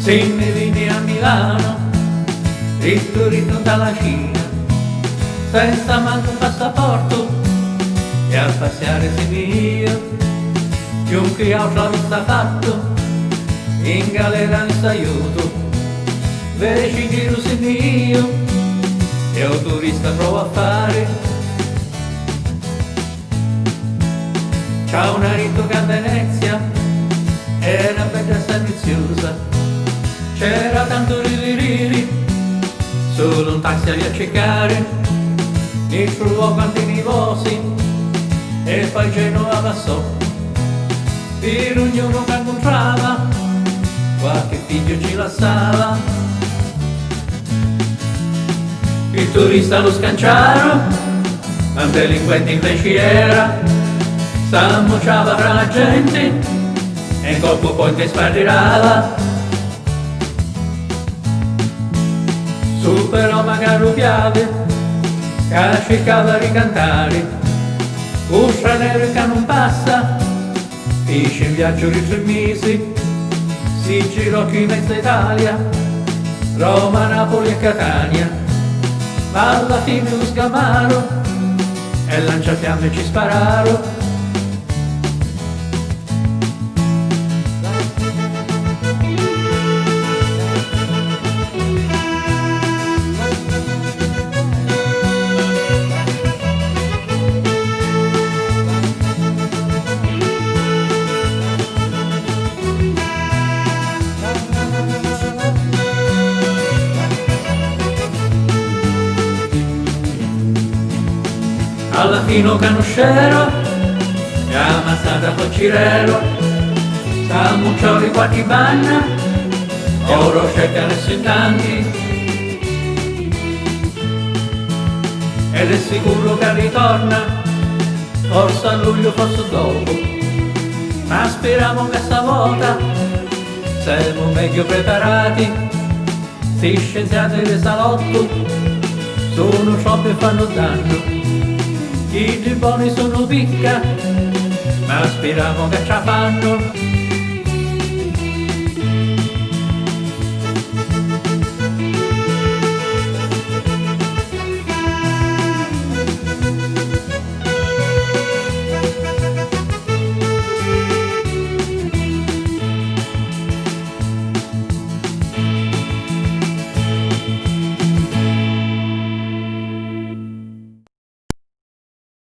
Se ne vieni a Milano, ritorno dalla Cina, senza manco un passaporto, e a passeare sei mio, chiunque altro lo sta fatto, in galera in aiuto, veci giro sei mio, e un turista provo a fare. C'ha un arito che a Venezia era bella e silenziosa, c'era tanto riri, solo un taxi a riaccecare, mi trovò quanti nivosi e poi Genova passò, per ognuno che incontrava qualche figlio ci lasciava. Il turista lo scanciaro, ma un delinquente invece era, s'ammucciava fra la gente e in colpo poi ti sparirava. Superò magari un piave che cercava di cantare, un straniero che non passa, fece in viaggio di 3 mesi, si girò qui in mezza Italia, Roma, Napoli e Catania, ma alla fine lo sgamaro e lanciafiamme ci spararono. Alla fine canoscero, chiama stata Poccirero, stiamo di qualche banna, oro cercano i tanti, ed è sicuro che ritorna, forse a luglio, forse dopo, ma speriamo che stavolta siamo meglio preparati. Sti scienziati del salotto sono troppi e fanno danno, i buoni sono picca, ma speriamo che ce la fanno.